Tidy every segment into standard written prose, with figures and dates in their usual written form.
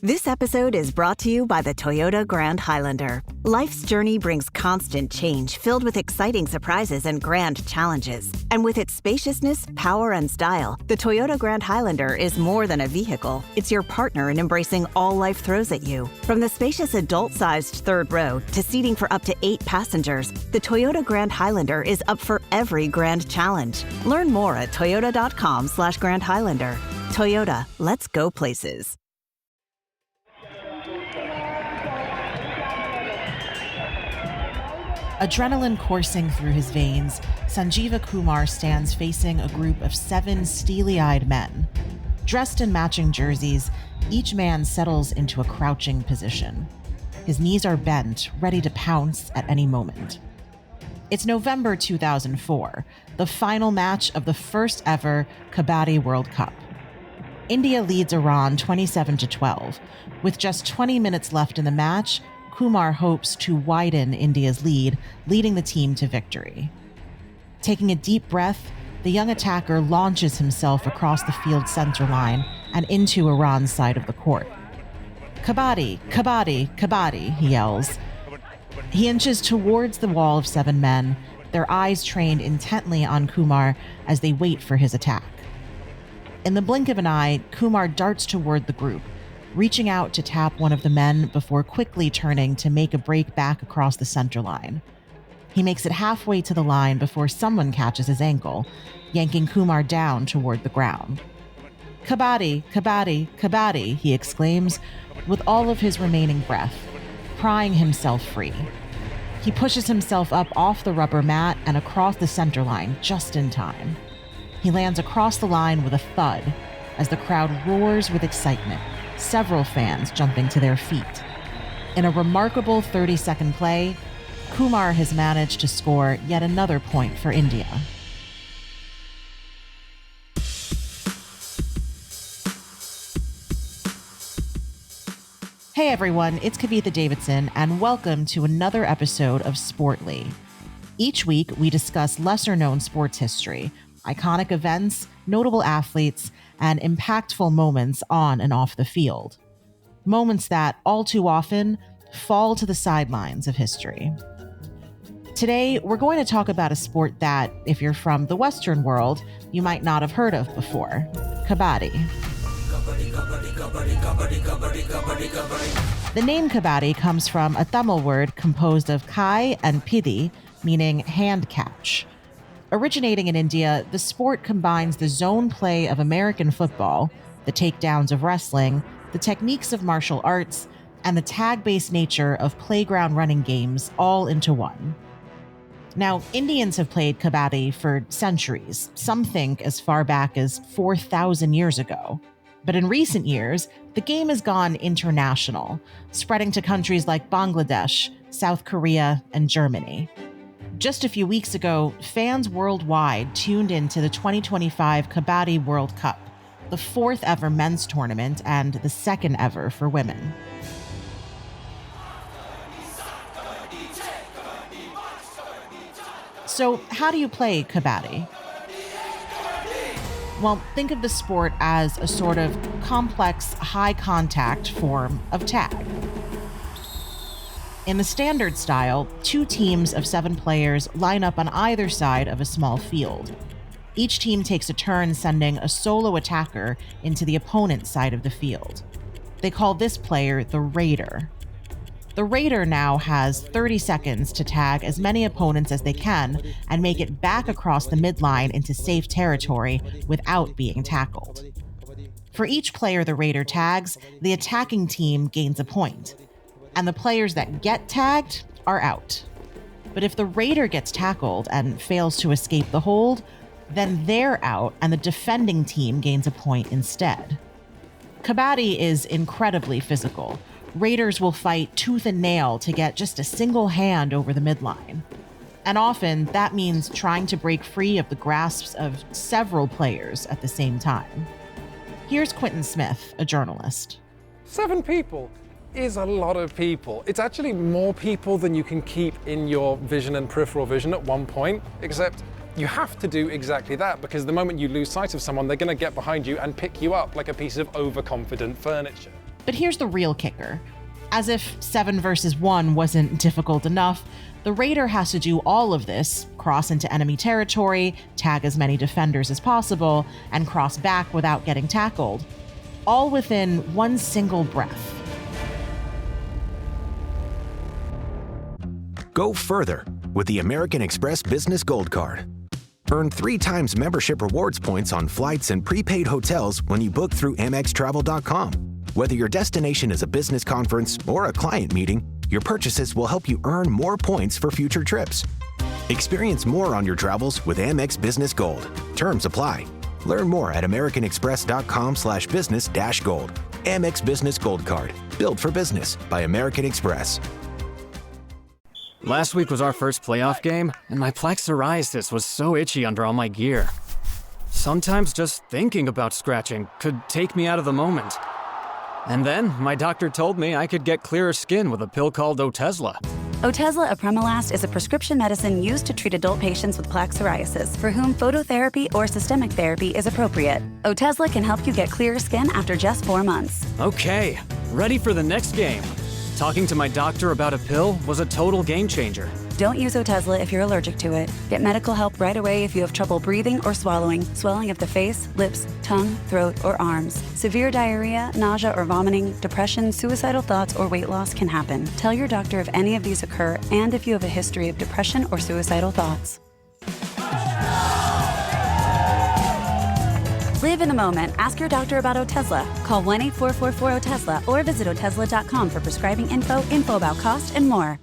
This episode is brought to you by the Toyota Grand Highlander. Life's journey brings constant change filled with exciting surprises and grand challenges. And with its spaciousness, power, and style, the Toyota Grand Highlander is more than a vehicle. It's your partner in embracing all life throws at you. From the spacious adult-sized third row to seating for up to 8 passengers, the Toyota Grand Highlander is up for every grand challenge. Learn more at toyota.com/Grand Highlander. Toyota, let's go places. Adrenaline coursing through his veins, Sanjeeva Kumar stands facing a group of 7 steely-eyed men. Dressed in matching jerseys, each man settles into a crouching position. His knees are bent, ready to pounce at any moment. It's November 2004, the final match of the first ever Kabaddi World Cup. India leads Iran 27-12. With just 20 minutes left in the match, Kumar hopes to widen India's lead, leading the team to victory. Taking a deep breath, the young attacker launches himself across the field center line and into Iran's side of the court. "Kabaddi, Kabaddi, Kabaddi," he yells. He inches towards the wall of 7 men, their eyes trained intently on Kumar as they wait for his attack. In the blink of an eye, Kumar darts toward the group, reaching out to tap one of the men before quickly turning to make a break back across the center line. He makes it halfway to the line before someone catches his ankle, yanking Kumar down toward the ground. "Kabaddi, Kabaddi, Kabaddi," he exclaims with all of his remaining breath, prying himself free. He pushes himself up off the rubber mat and across the center line just in time. He lands across the line with a thud as the crowd roars with excitement, several fans jumping to their feet. In a remarkable 30-second play, Kumar has managed to score yet another point for India. Hey everyone, it's Kavitha Davidson, and welcome to another episode of Sportly. Each week, we discuss lesser-known sports history, iconic events, notable athletes, and impactful moments on and off the field. Moments that, all too often, fall to the sidelines of history. Today, we're going to talk about a sport that, if you're from the Western world, you might not have heard of before: Kabaddi. The name Kabaddi comes from a Tamil word composed of kai and pidi, meaning hand catch. Originating in India, the sport combines the zone play of American football, the takedowns of wrestling, the techniques of martial arts, and the tag-based nature of playground running games all into one. Now, Indians have played Kabaddi for centuries, some think as far back as 4,000 years ago. But in recent years, the game has gone international, spreading to countries like Bangladesh, South Korea, and Germany. Just a few weeks ago, fans worldwide tuned into the 2025 Kabaddi World Cup, the 4th ever men's tournament and the 2nd ever for women. So, how do you play Kabaddi? Well, think of the sport as a sort of complex, high-contact form of tag. In the standard style, 2 teams of 7 players line up on either side of a small field. Each team takes a turn sending a solo attacker into the opponent's side of the field. They call this player the Raider. The Raider now has 30 seconds to tag as many opponents as they can and make it back across the midline into safe territory without being tackled. For each player the Raider tags, the attacking team gains a point, and the players that get tagged are out. But if the Raider gets tackled and fails to escape the hold, then they're out and the defending team gains a point instead. Kabaddi is incredibly physical. Raiders will fight tooth and nail to get just a single hand over the midline. And often, that means trying to break free of the grasps of several players at the same time. Here's Quentin Smith, a journalist. 7 people is a lot of people. It's actually more people than you can keep in your vision and peripheral vision at one point, except you have to do exactly that, because the moment you lose sight of someone, they're going to get behind you and pick you up like a piece of overconfident furniture. But here's the real kicker. As if 7 versus 1 wasn't difficult enough, the raider has to do all of this, cross into enemy territory, tag as many defenders as possible, and cross back without getting tackled, all within one single breath. Go further with the American Express Business Gold Card. Earn 3 times membership rewards points on flights and prepaid hotels when you book through AmexTravel.com. Whether your destination is a business conference or a client meeting, your purchases will help you earn more points for future trips. Experience more on your travels with Amex Business Gold. Terms apply. Learn more at americanexpress.com/business-gold. Amex Business Gold Card. Built for business by American Express. Last week was our first playoff game, and my plaque psoriasis was so itchy under all my gear. Sometimes just thinking about scratching could take me out of the moment. And then my doctor told me I could get clearer skin with a pill called Otezla. Otezla apremilast is a prescription medicine used to treat adult patients with plaque psoriasis for whom phototherapy or systemic therapy is appropriate. Otezla can help you get clearer skin after just 4 months. Okay, ready for the next game. Talking to my doctor about a pill was a total game changer. Don't use Otezla if you're allergic to it. Get medical help right away if you have trouble breathing or swallowing, swelling of the face, lips, tongue, throat, or arms. Severe diarrhea, nausea or vomiting, depression, suicidal thoughts, or weight loss can happen. Tell your doctor if any of these occur and if you have a history of depression or suicidal thoughts. Live in the moment. Ask your doctor about Otezla. Call 1-844-4-OTEZLA or visit Otezla.com for prescribing info about cost, and more.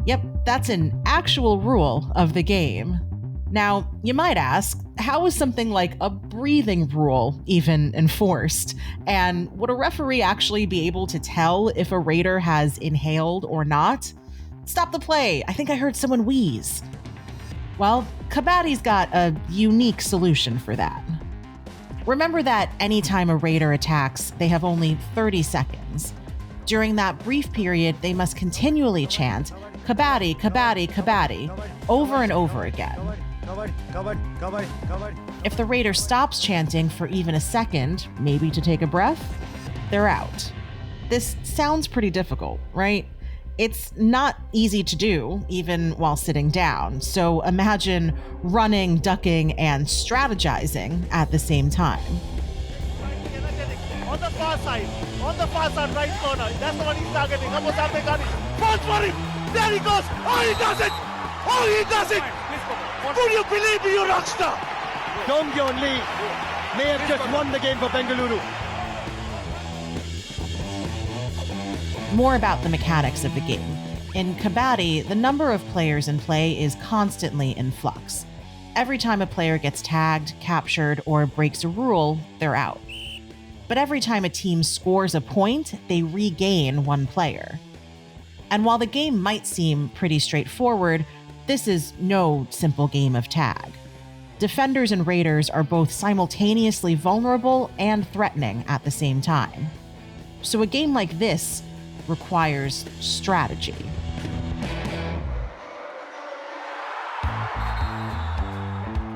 Yep, that's an actual rule of the game. Now, you might ask, how is something like a breathing rule even enforced? And would a referee actually be able to tell if a raider has inhaled or not? Stop the play, I think I heard someone wheeze. Well, Kabaddi's got a unique solution for that. Remember that anytime a raider attacks, they have only 30 seconds. During that brief period, they must continually chant, Kabaddi, Kabaddi, Kabaddi, over and over again. If the raider stops chanting for even a second, maybe to take a breath, they're out. This sounds pretty difficult, right? It's not easy to do, even while sitting down. So imagine running, ducking, and strategizing at the same time. On the far side, right corner. That's the one he's targeting. Falls for him. There he goes. Oh, he does it. Oh, he does it. Could you believe me, you rockstar? Dong Gyeon Lee may have just won the game for Bengaluru. More about the mechanics of the game. In Kabaddi, the number of players in play is constantly in flux. Every time a player gets tagged, captured, or breaks a rule, they're out. But every time a team scores a point, they regain 1 player. And while the game might seem pretty straightforward, this is no simple game of tag. Defenders and raiders are both simultaneously vulnerable and threatening at the same time. So a game like this requires strategy.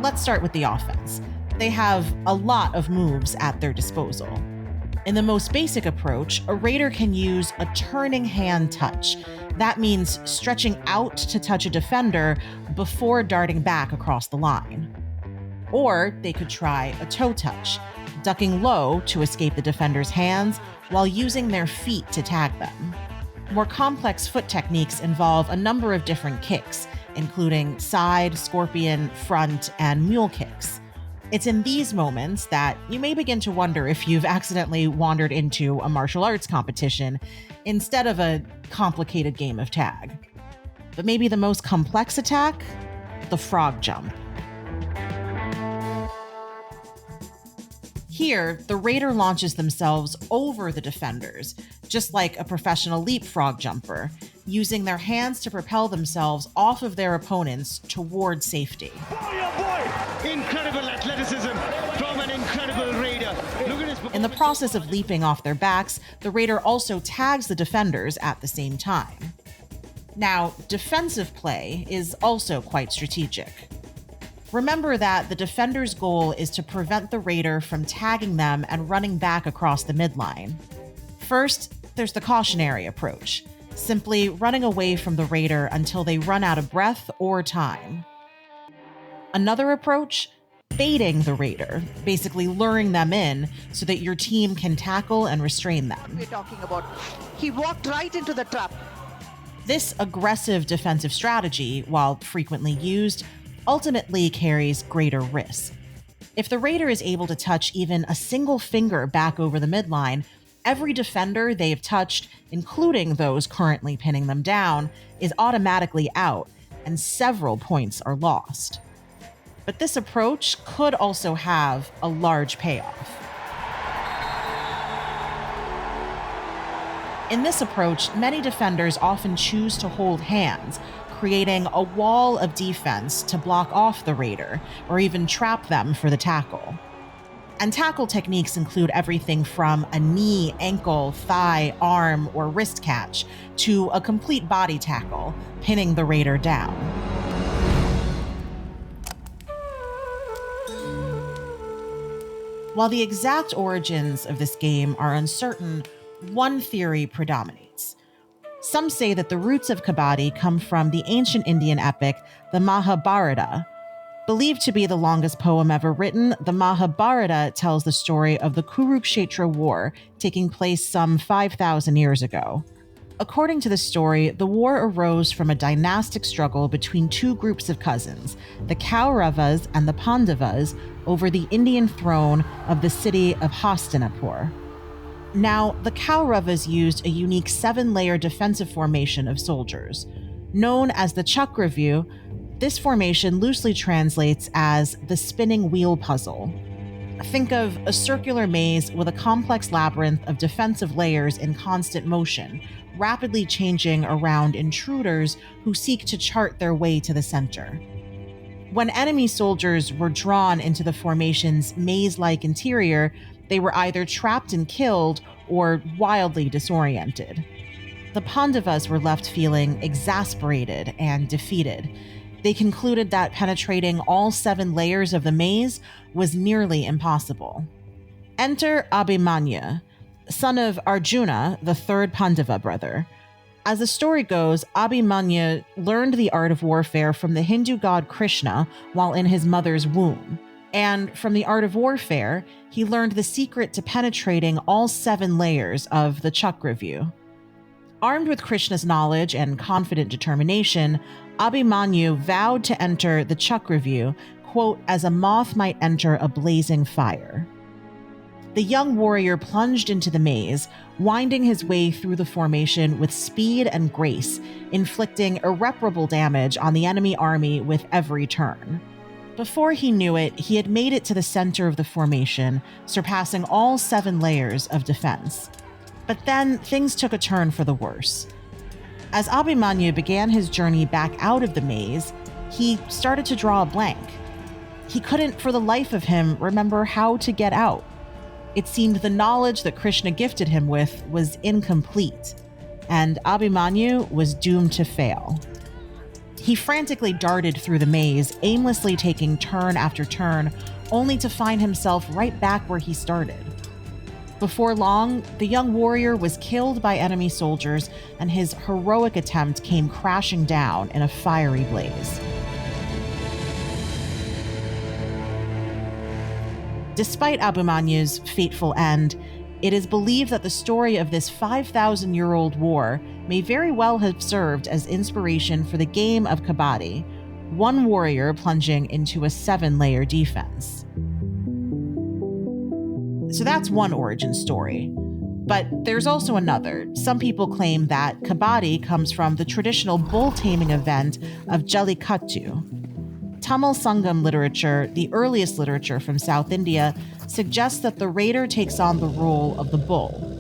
Let's start with the offense. They have a lot of moves at their disposal. In the most basic approach, a raider can use a turning hand touch. That means stretching out to touch a defender before darting back across the line. Or they could try a toe touch, ducking low to escape the defender's hands while using their feet to tag them. More complex foot techniques involve a number of different kicks, including side, scorpion, front, and mule kicks. It's in these moments that you may begin to wonder if you've accidentally wandered into a martial arts competition instead of a complicated game of tag. But maybe the most complex attack? The frog jump. Here, the raider launches themselves over the defenders, just like a professional leapfrog jumper, using their hands to propel themselves off of their opponents toward safety. Boy, oh boy! Incredible athleticism from an incredible raider. Look at his... In the process of leaping off their backs, the raider also tags the defenders at the same time. Now, defensive play is also quite strategic. Remember that the defender's goal is to prevent the raider from tagging them and running back across the midline. First, there's the cautionary approach, simply running away from the raider until they run out of breath or time. Another approach, baiting the raider, basically luring them in so that your team can tackle and restrain them. We're talking about, he walked right into the trap. This aggressive defensive strategy, while frequently used, ultimately carries greater risk. If the raider is able to touch even a single finger back over the midline, every defender they've touched, including those currently pinning them down, is automatically out, and several points are lost. But this approach could also have a large payoff. In this approach, many defenders often choose to hold hands, creating a wall of defense to block off the raider or even trap them for the tackle. And tackle techniques include everything from a knee, ankle, thigh, arm, or wrist catch to a complete body tackle, pinning the raider down. While the exact origins of this game are uncertain, one theory predominates. Some say that the roots of Kabaddi come from the ancient Indian epic, the Mahabharata. Believed to be the longest poem ever written, the Mahabharata tells the story of the Kurukshetra War taking place some 5,000 years ago. According to the story, the war arose from a dynastic struggle between two groups of cousins, the Kauravas and the Pandavas, over the Indian throne of the city of Hastinapur. Now, the Kauravas used a unique 7-layer defensive formation of soldiers. Known as the Chakravyuh, this formation loosely translates as the spinning wheel puzzle. Think of a circular maze with a complex labyrinth of defensive layers in constant motion, rapidly changing around intruders who seek to chart their way to the center. When enemy soldiers were drawn into the formation's maze-like interior, they were either trapped and killed or wildly disoriented. The Pandavas were left feeling exasperated and defeated. They concluded that penetrating all 7 layers of the maze was nearly impossible. Enter Abhimanyu, son of Arjuna, the third Pandava brother. As the story goes, Abhimanyu learned the art of warfare from the Hindu god Krishna while in his mother's womb. And from the art of warfare, he learned the secret to penetrating all 7 layers of the Chakravyuh. Armed with Krishna's knowledge and confident determination, Abhimanyu vowed to enter the Chakravyuh, quote, as a moth might enter a blazing fire. The young warrior plunged into the maze, winding his way through the formation with speed and grace, inflicting irreparable damage on the enemy army with every turn. Before he knew it, he had made it to the center of the formation, surpassing all 7 layers of defense. But then things took a turn for the worse. As Abhimanyu began his journey back out of the maze, he started to draw a blank. He couldn't, for the life of him, remember how to get out. It seemed the knowledge that Krishna gifted him with was incomplete, and Abhimanyu was doomed to fail. He frantically darted through the maze, aimlessly taking turn after turn, only to find himself right back where he started. Before long, the young warrior was killed by enemy soldiers, and his heroic attempt came crashing down in a fiery blaze. Despite Abhimanyu's fateful end, it is believed that the story of this 5,000-year-old war may very well have served as inspiration for the game of Kabaddi, one warrior plunging into a 7-layer defense. So that's one origin story. But there's also another. Some people claim that Kabaddi comes from the traditional bull taming event of Jallikattu. Tamil Sangam literature, the earliest literature from South India, suggests that the raider takes on the role of the bull.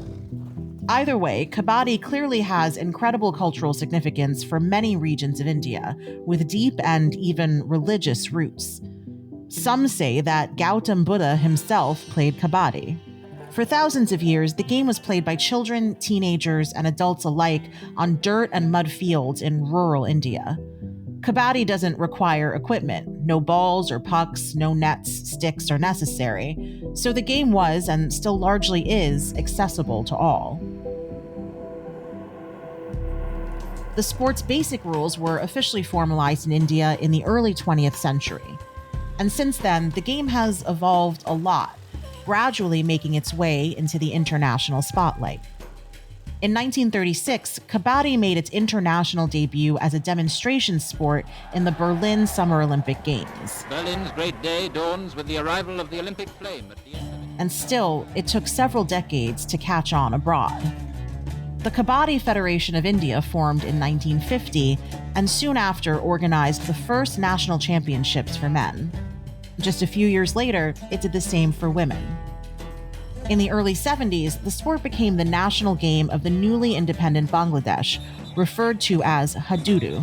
Either way, Kabaddi clearly has incredible cultural significance for many regions of India, with deep and even religious roots. Some say that Gautam Buddha himself played Kabaddi. For thousands of years, the game was played by children, teenagers, and adults alike on dirt and mud fields in rural India. Kabaddi doesn't require equipment. No balls or pucks, no nets, sticks are necessary. So the game was, and still largely is, accessible to all. The sport's basic rules were officially formalized in India in the early 20th century. And since then, the game has evolved a lot, gradually making its way into the international spotlight. In 1936, Kabaddi made its international debut as a demonstration sport in the Berlin Summer Olympic Games. Berlin's great day dawns with the arrival of the Olympic flame at the end of it. And still, it took several decades to catch on abroad. The Kabaddi Federation of India formed in 1950 and soon after organized the first national championships for men. Just a few years later, it did the same for women. In the early 70s, the sport became the national game of the newly independent Bangladesh, referred to as Hadudu.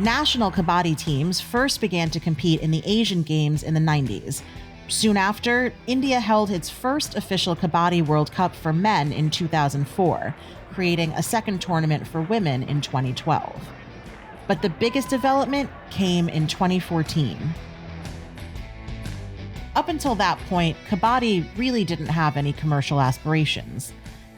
National Kabaddi teams first began to compete in the Asian Games in the 90s. Soon after, India held its first official Kabaddi World Cup for men in 2004, creating a second tournament for women in 2012. But the biggest development came in 2014. Up until that point, Kabaddi really didn't have any commercial aspirations.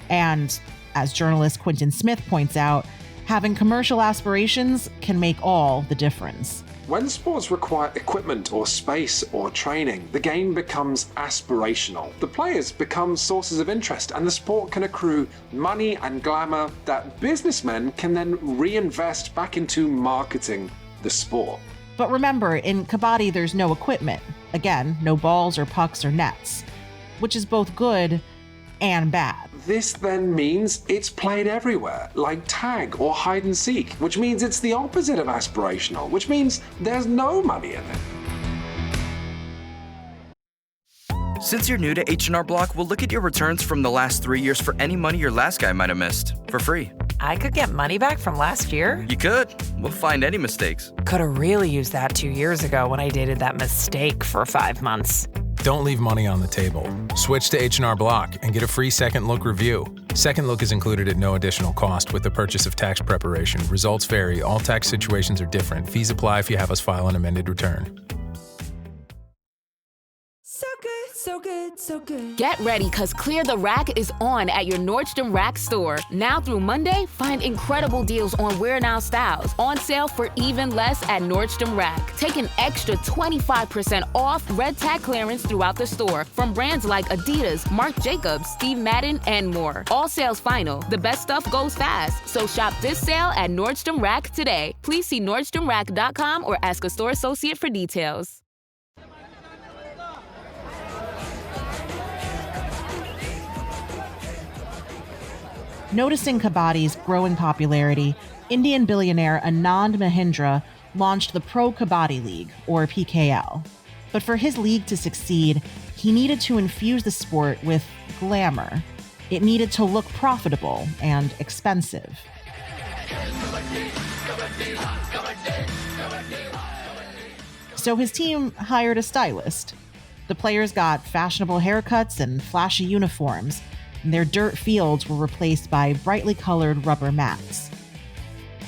And, as journalist Quinton Smith points out, having commercial aspirations can make all the difference. When sports require equipment or space or training, the game becomes aspirational. The players become sources of interest, and the sport can accrue money and glamour that businessmen can then reinvest back into marketing the sport. But remember, in Kabaddi, there's no equipment. Again, no balls or pucks or nets, which is both good and bad. This then means it's played everywhere, like tag or hide and seek, which means it's the opposite of aspirational, which means there's no money in it. Since you're new to H&R Block, we'll look at your returns from the last 3 years for any money your last guy might have missed, for free. I could get money back from last year? You could. We'll find any mistakes. Could have really used that 2 years ago when I dated that mistake for 5 months. Don't leave money on the table. Switch to H&R Block and get a free Second Look review. Second Look is included at no additional cost with the purchase of tax preparation. Results vary. All tax situations are different. Fees apply if you have us file an amended return. So good, so good, so good. Get ready, because Clear the Rack is on at your Nordstrom Rack store. Now through Monday, find incredible deals on Wear Now styles. On sale for even less at Nordstrom Rack. Take an extra 25% off red tag clearance throughout the store from brands like Adidas, Marc Jacobs, Steve Madden, and more. All sales final. The best stuff goes fast. So shop this sale at Nordstrom Rack today. Please see NordstromRack.com or ask a store associate for details. Noticing Kabaddi's growing popularity, Indian billionaire Anand Mahindra launched the Pro Kabaddi League, or PKL. But for his league to succeed, he needed to infuse the sport with glamour. It needed to look profitable and expensive. So his team hired a stylist. The players got fashionable haircuts and flashy uniforms. Their dirt fields were replaced by brightly colored rubber mats.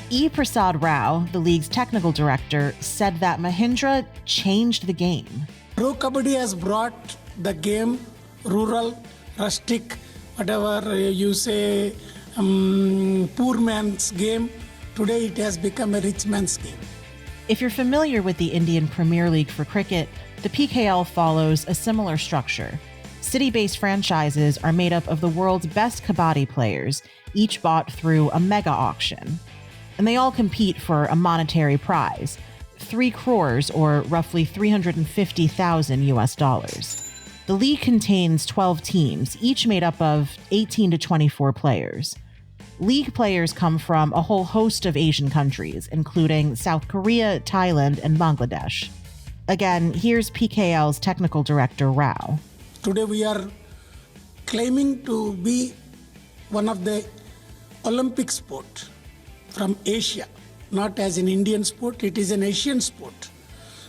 E. Prasad Rao, the league's technical director, said that Mahindra changed the game. Pro Kabaddi has brought the game rural, rustic, whatever you say, poor man's game. Today it has become a rich man's game. If you're familiar with the Indian Premier League for cricket, the PKL follows a similar structure. City-based franchises are made up of the world's best Kabaddi players, each bought through a mega auction. And they all compete for a monetary prize, 3 crores or roughly $350,000 US. The league contains 12 teams, each made up of 18 to 24 players. League players come from a whole host of Asian countries, including South Korea, Thailand, and Bangladesh. Again, here's PKL's technical director, Rao. Today we are claiming to be one of the Olympic sport from Asia, not as an Indian sport, it is an Asian sport.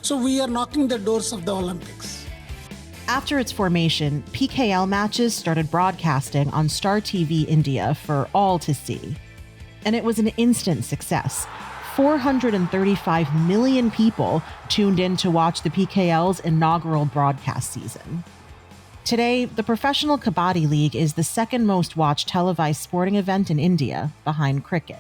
So we are knocking the doors of the Olympics. After its formation, PKL matches started broadcasting on Star TV India for all to see. And it was an instant success. 435 million people tuned in to watch the PKL's inaugural broadcast season. Today, the Professional Kabaddi League is the second most watched televised sporting event in India, behind cricket.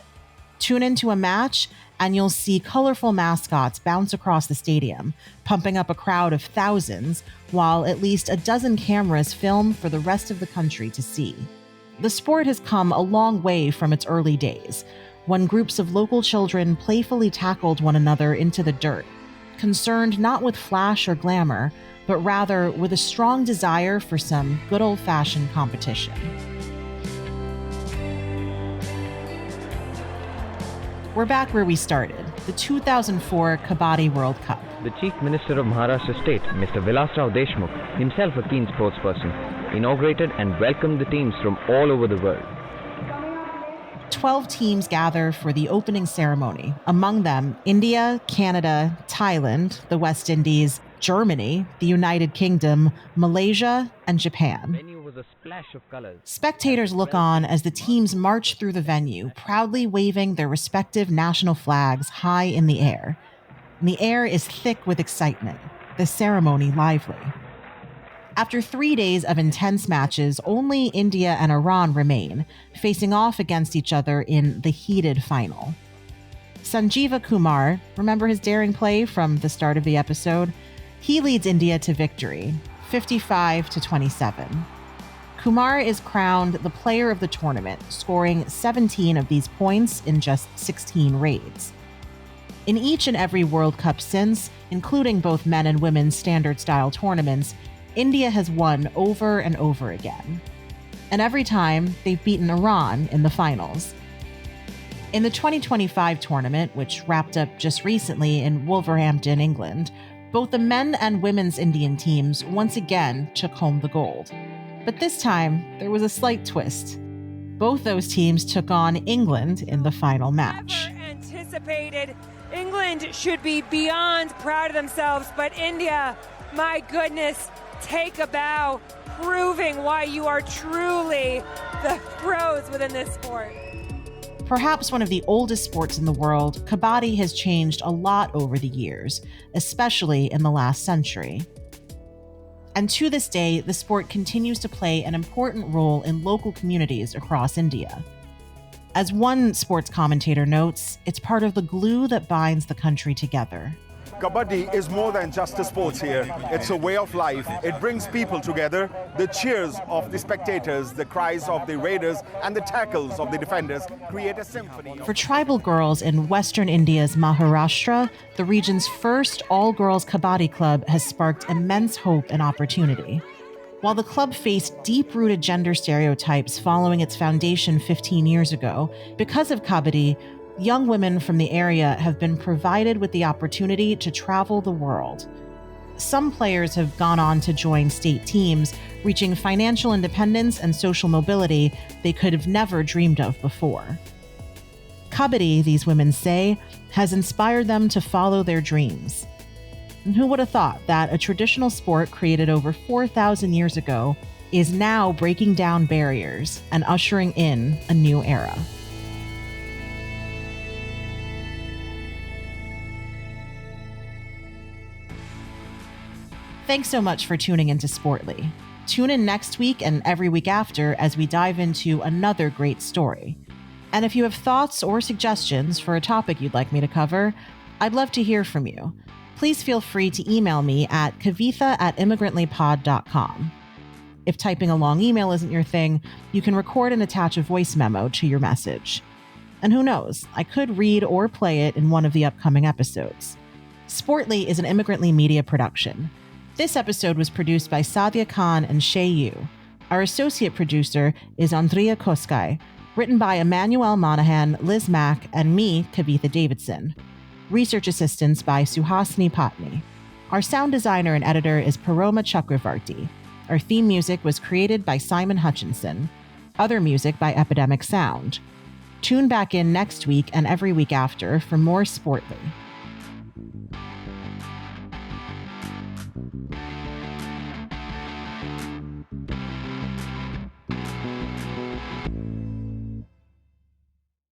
Tune into a match, and you'll see colorful mascots bounce across the stadium, pumping up a crowd of thousands, while at least a dozen cameras film for the rest of the country to see. The sport has come a long way from its early days, when groups of local children playfully tackled one another into the dirt, concerned not with flash or glamour, but rather with a strong desire for some good old-fashioned competition. We're back where we started, the 2004 Kabaddi World Cup. The Chief Minister of Maharashtra State, Mr. Vilasrao Deshmukh, himself a keen sportsperson, inaugurated and welcomed the teams from all over the world. 12 teams gather for the opening ceremony, among them India, Canada, Thailand, the West Indies, Germany, the United Kingdom, Malaysia, and Japan. A splash of colors. Spectators look on as the teams march through the venue, proudly waving their respective national flags high in the air. And the air is thick with excitement, the ceremony lively. After 3 days of intense matches, only India and Iran remain, facing off against each other in the heated final. Sanjeeva Kumar, remember his daring play from the start of the episode? He leads India to victory, 55-27. Kumar is crowned the player of the tournament, scoring 17 of these points in just 16 raids. In each and every World Cup since, including both men and women's standard-style tournaments, India has won over and over again. And every time, they've beaten Iran in the finals. In the 2025 tournament, which wrapped up just recently in Wolverhampton, England, both the men and women's Indian teams once again took home the gold. But this time, there was a slight twist. Both those teams took on England in the final match. Never anticipated. England should be beyond proud of themselves, but India, my goodness, take a bow, proving why you are truly the pros within this sport. Perhaps one of the oldest sports in the world, Kabaddi has changed a lot over the years, especially in the last century. And to this day, the sport continues to play an important role in local communities across India. As one sports commentator notes, it's part of the glue that binds the country together. Kabaddi is more than just a sport here. It's a way of life. It brings people together. The cheers of the spectators, the cries of the raiders, and the tackles of the defenders create a symphony. For tribal girls in Western India's Maharashtra, the region's first all-girls Kabaddi club has sparked immense hope and opportunity. While the club faced deep-rooted gender stereotypes following its foundation 15 years ago, because of Kabaddi, young women from the area have been provided with the opportunity to travel the world. Some players have gone on to join state teams, reaching financial independence and social mobility they could have never dreamed of before. Kabaddi, these women say, has inspired them to follow their dreams. And who would have thought that a traditional sport created over 4,000 years ago is now breaking down barriers and ushering in a new era? Thanks so much for tuning into Sportly. Tune in next week and every week after as we dive into another great story. And if you have thoughts or suggestions for a topic you'd like me to cover, I'd love to hear from you. Please feel free to email me at kavitha@immigrantlypod.com. If typing a long email isn't your thing, you can record and attach a voice memo to your message. And who knows, I could read or play it in one of the upcoming episodes. Sportly is an Immigrantly media production. This episode was produced by Sadia Khan and Shay Yu. Our associate producer is Andrea Koskay, written by Emmanuel Monahan, Liz Mack, and me, Kavitha Davidson. Research assistance by Suhasini Patni. Our sound designer and editor is Paroma Chakravarti. Our theme music was created by Simon Hutchinson. Other music by Epidemic Sound. Tune back in next week and every week after for more Sportly.